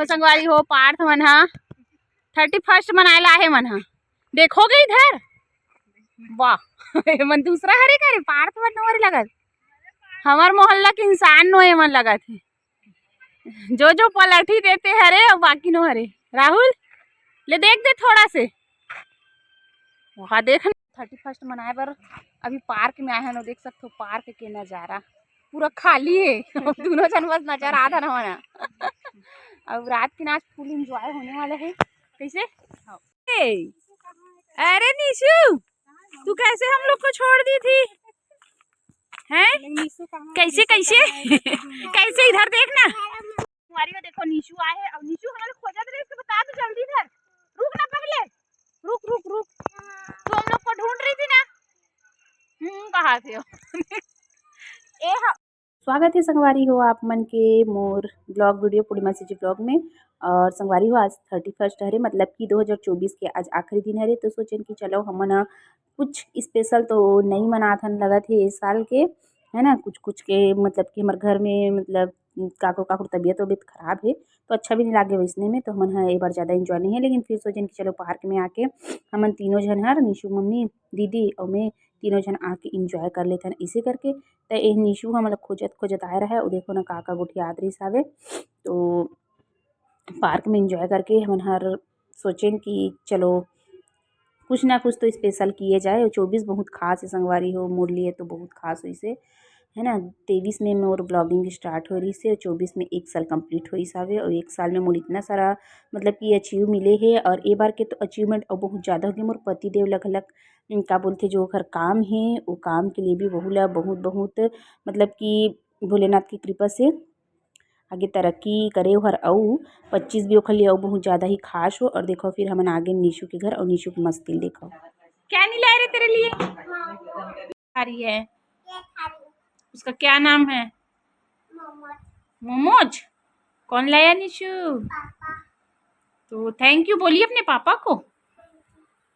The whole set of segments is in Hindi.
संगवारी हो पार्थ मन हा 31 मनाए है मन हा। देखोगे इधर वाह मन दूसरा हरे करे पार्थ मन नोरे लगत हमार मोहल्ला के इंसान नो मन लगत है जो पलटी देते हरे और बाकी नो हरे। राहुल ले देख दे थोड़ा से वहाँ देख 31 मनाए बर अभी पार्क में आए हैं। देख सकते हो पार्क के नज़ारा पूरा खाली है दोनों जन बस नजर आता ना होना। अब रात के नाच फुल एंजॉय होने वाला है। कैसे अरे निशु तू कैसे हम लोग को छोड़ दी थी हैं? कैसे कैसे कैसे इधर देखना तुम्हारी में देखो निशु आए है। अब निशु हमारे खोजा तो इसको बता दो जल्दी इधर रुक ना पहले रुक रुक रुक तू हम लोग को ढूंढ रही थी ना कहाँ थे ए हाँ स्वागत है संगवारी हो आप मन के मोर ब्लॉग वीडियो पूर्णिमा जी ब्लॉग में। और संगवारी हो आज 31 हरे मतलब कि 2024 के आज आखिरी दिन हरे। तो सोचें कि चलो हमन कुछ स्पेशल तो नहीं मनाथन लगा थे इस साल के है ना। कुछ कुछ के मतलब कि हमारे घर में मतलब काकुर तबीयत खराब है तो अच्छा भी नहीं लागे वैसने में। तो हमन एक बार ज़्यादा इंजॉय नहीं है लेकिन फिर सोचें कि चलो पार्क में आके हमन तीनों जन हर निशु मम्मी दीदी और मैं तीनों जन आके इंजॉय कर लेते हैं इसे करके। तो ये निशु हम लोग खोजत खोजत आए रहा है और देखो ना काका गुठियात रही सावे। तो पार्क में इंजॉय करके हम हर सोचें कि चलो कुछ ना कुछ तो स्पेशल किए जाए। और 24 बहुत खास है संगवारी हो मोर लिए तो बहुत खास हुई से है ना। 23 में मोर ब्लॉगिंग स्टार्ट हो रही से और 24 में 1 साल कंप्लीट हो सावे। और 1 साल में मोर इतना सारा मतलब कि अचीव मिले है। और ए बार के तो अचीवमेंट और बहुत ज़्यादा हो गया। मोर पति देव लग अलग का बोलते जो घर काम है वो काम के लिए भी बहुत बहुत मतलब कि भोलेनाथ की कृपा से आगे तरक्की करे हर अऊ 25 भी ओखर लिए बहुत ज़्यादा ही खास हो। और देखो फिर हम आगे निशु के घर और निशु की मस्ती देखो क्या नहीं लाए रे तेरे लिए आ रही है। उसका क्या नाम है मोमोज कौन लाया निशु? तो थैंक यू बोलिए अपने पापा को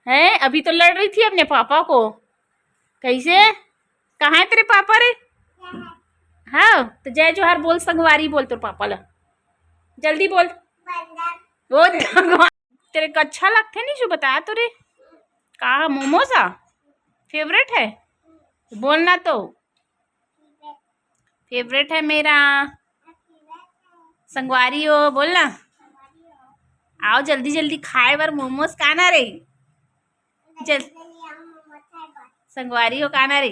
है। अभी तो लड़ रही थी अपने पापा को कैसे कहाँ है तेरे पापा रे? हाँ तो जय जोहार बोल संगवारी बोल तो पापा ला जल्दी बोल वो तेरे को अच्छा लगता है निशु बताया तो रे कहा मोमोजा फेवरेट है बोलना तो फेवरेट है मेरा संगवारी हो बोलना आओ जल्दी जल्दी खाए बार मोमोज खाना रे जल संगवारी हो खाना रे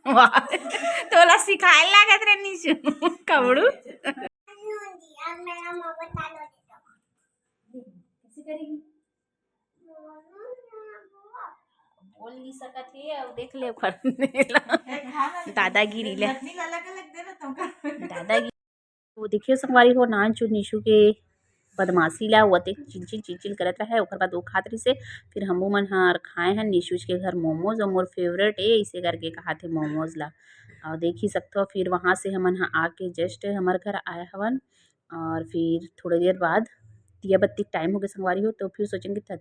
तोला सिखाए लागत रे निशु कबड़ू बोल नहीं सकत है और देख ले दादागिरी ले दादागिरी वो देखिए संगवारी हो नाच निशु के बदमाशी ला हुआ चिलचिल करत रहा है। बाद वो खातरी से फिर हम मन हर खाए हैं निशु के घर मोमोज और मोर फेवरेट है इसे करके कहा थे मोमोज ला। और देख ही सकते हो फिर वहाँ से हमन आके जस्ट हमारे घर आए हवन। और फिर थोड़ी देर बाद दिया बत्ती टाइम हो गया संगवारी हो। तो फिर सोचेंगे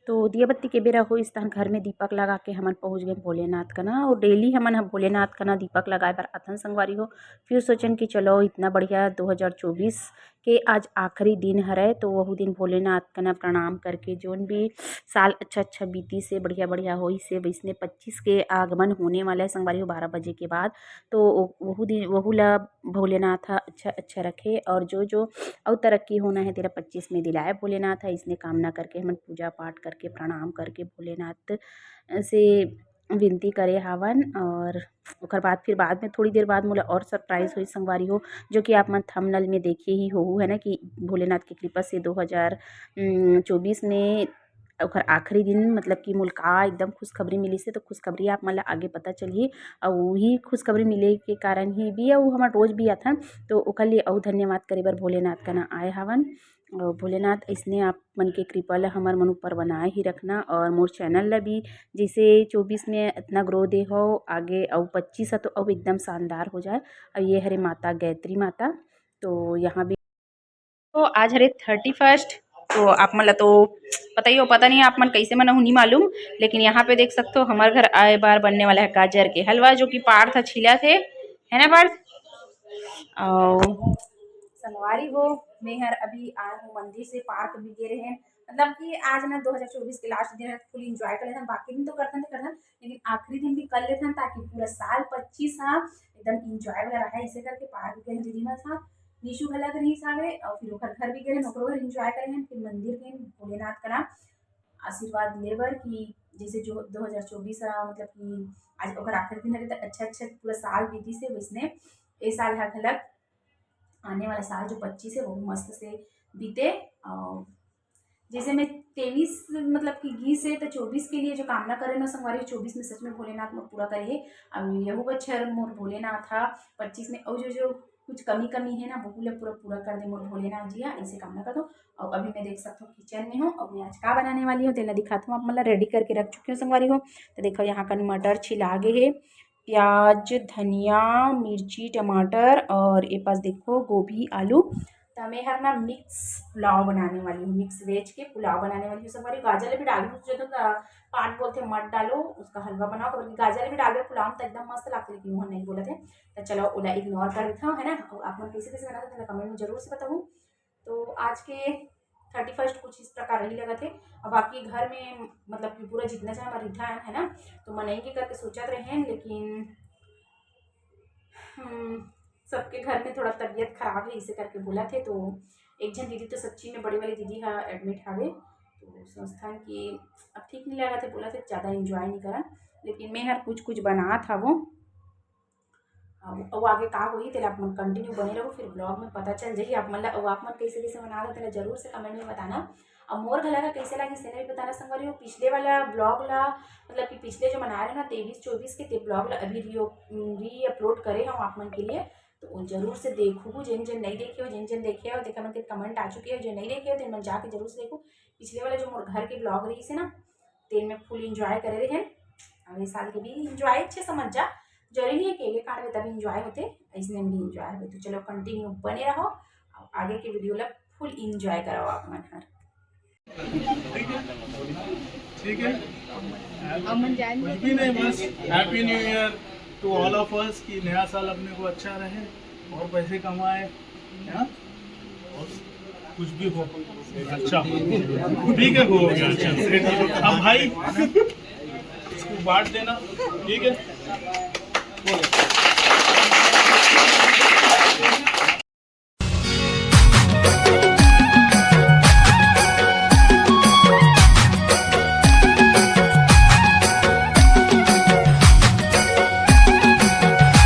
तो दिया बत्ती के बेरा हो इस तरह घर में दीपक लगा के हमन पहुँच गए भोलेनाथ का ना। और डेली हमन भोलेनाथ का ना दीपक लगाए बर आथन संगवारी हो। फिर सोचन कि चलो इतना बढ़िया 2024 के आज आखिरी दिन हरे तो वह दिन भोलेनाथ का ना प्रणाम करके जोन भी साल अच्छा बीती से बढ़िया बढ़िया हो से वैसने 25 के आगमन होने वाला है संगवारी हो 12 बजे के बाद। तो वह दिन वह ला भोलेनाथ अच्छा रखे और जो और तरक्की होना है तेरा 25 में दिलाए भोलेनाथ है इसने कामना करके हम पूजा पाठ करके प्रणाम करके भोलेनाथ से विनती करे हावन। और उसके बाद फिर बाद में थोड़ी देर बाद मोला और सरप्राइज़ हुई संगवारी हो जो कि आप मन थंबनेल में देखे ही हो है ना कि भोलेनाथ की कृपा से 2024 में और आखिरी दिन मतलब कि मुल्का एकदम खुशखबरी मिली से। तो खुशखबरी आप मतलब आगे पता चलिए और वही खुशखबरी मिले के कारण ही भी और हमारा रोज भी आता तो ओकर लिए और धन्यवाद करे बर भोलेनाथ का ना आए हवन। और भोलेनाथ इसने आप मन के कृपा ला हमार मन ऊपर बनाए ही रखना। और मोर चैनल ला भी जैसे 24 में इतना ग्रो दे हो आगे और 25 है तो अब एकदम शानदार हो जाए। और ये हरे माता गायत्री माता तो यहाँ भी तो आज हरे 31 तो आप मन तो पता ही हो पता नहीं आप मन कैसे मन नहीं मालूम लेकिन यहाँ पे देख सकते हो हमारे घर आए बार बनने वाला है गाजर के हलवा जो कि पार्थ छिला थे है ना पार्थ। और संगवारी हो मैं हर अभी आए हूँ मंदिर से, पार्क भी गए रहे हैं। मतलब कि आज ना 2024 के लास्ट दिन है, फुल इंजॉय कर लेते बाकी दिन तो करते लेकिन आखिरी दिन भी कर लेते ताकि पूरा साल 25 हाँ एकदम इंजॉय वाला रहा। इसे करके पार्क गए दीदी माँ था निशु भला रही सावे और फिर ओकर घर भी गए ओकरो घर इंजॉय करे हैं। फिर मंदिर गए भोलेनाथ का आशीर्वाद लेबर कि जैसे जो 2024 मतलब कि आज ओकर आखिरी दिन है तो अच्छा पूरा साल बीती से वैसने ए साल है खलक आने वाला साल जो 25 है वो मस्त से बीते। और जैसे मैं 23 मतलब कि घी से तो 24 के लिए जो कामना करे ना संगवारी 24 में सच में भोलेनाथ मोर पूरा करे है। अब यहू बच्चर मोर भोलेनाथ था 25 में और जो कुछ कमी है ना वो पूरा कर दे मोर भोलेनाथ जी ऐसे कामना कर दो। और अभी मैं देख सकता हूँ किचन में हूँ और मैं आज का बनाने वाली हूँ तेला दिखाता हूँ आप मतलब रेडी करके रख चुकी हूँ संगवारी हो। तो देखो यहाँ का मटर छिला गे है, प्याज धनिया मिर्ची टमाटर और ये पास देखो गोभी आलू। तो मैं हर ना मिक्स पुलाव बनाने वाली हूँ, मिक्स वेज के पुलाव बनाने वाली हूँ। सब बारी गाजर भी डालू जो तो पार्ट बोलते मत डालो उसका हलवा बनाओ कभी गाजर भी डाल दो पुलाव तो एकदम मस्त लगता है लेकिन वहाँ नहीं बोला थे। तो चलो ओला इग्नोर कर देता हूँ है ना। आप लोग कैसे कैसे बनाते थे कमेंट में जरूर से बताऊँ। तो आज के 31 कुछ इस प्रकार ही लगा थे। अब आपके घर में मतलब कि पूरा जितना चाहे हमारा रिधा है ना तो मनाएंगे करके सोचा रहे हैं लेकिन सबके घर में थोड़ा तबीयत खराब है इसे करके बोला थे। तो एक जन दीदी तो सच्ची में बड़ी वाली दीदी है एडमिट हावे तो संस्थान की अब ठीक नहीं लगा थे बोला थे ज़्यादा इंजॉय नहीं करा लेकिन मैं हर कुछ बना था वो। अब आगे का हुई तेल आप मन कंटिन्यू बने रहो फिर ब्लॉग में पता चल जाइए आप मतलब आप मन कैसे कैसे बना रहे थे जरूर से कमेंट में बताना। अब मोर गला का कैसे लगे इसे भी बताना संगवारी हो। पिछले वाला ब्लॉग ला मतलब कि पिछले जो मना रहे ना 23-24 के ब्लॉग ला अभी री अपलोड करे हम आप मन के लिए तो जरूर से देखो जिन जिन नहीं देखे हो जिन जिन देखे हो देखा मतलब कमेंट आ चुके हैं जो नहीं देखे हो तो मैं जाके जरूर से देखो। पिछले वाला जो मोर घर के ब्लॉग रही से ना तेल में फुल इंजॉय करे रहे हैं। अब इस साल के भी इंजॉय अच्छे समझ जा जरूरी नहीं है केले काट में तभी इंजॉय होते इसने भी इंजॉय हो। तो चलो कंटिन्यू बने रहो आगे के वीडियो ला फुल इंजॉय करो आप मन हर ठीक है कुछ भी नहीं बस happy new year to all of us कि नया साल अपने को अच्छा रहे और पैसे कमाए है और कुछ भी हो अच्छा ठीक है हो गया अच्छा। अब भाई इसको बांट देना ठीक है।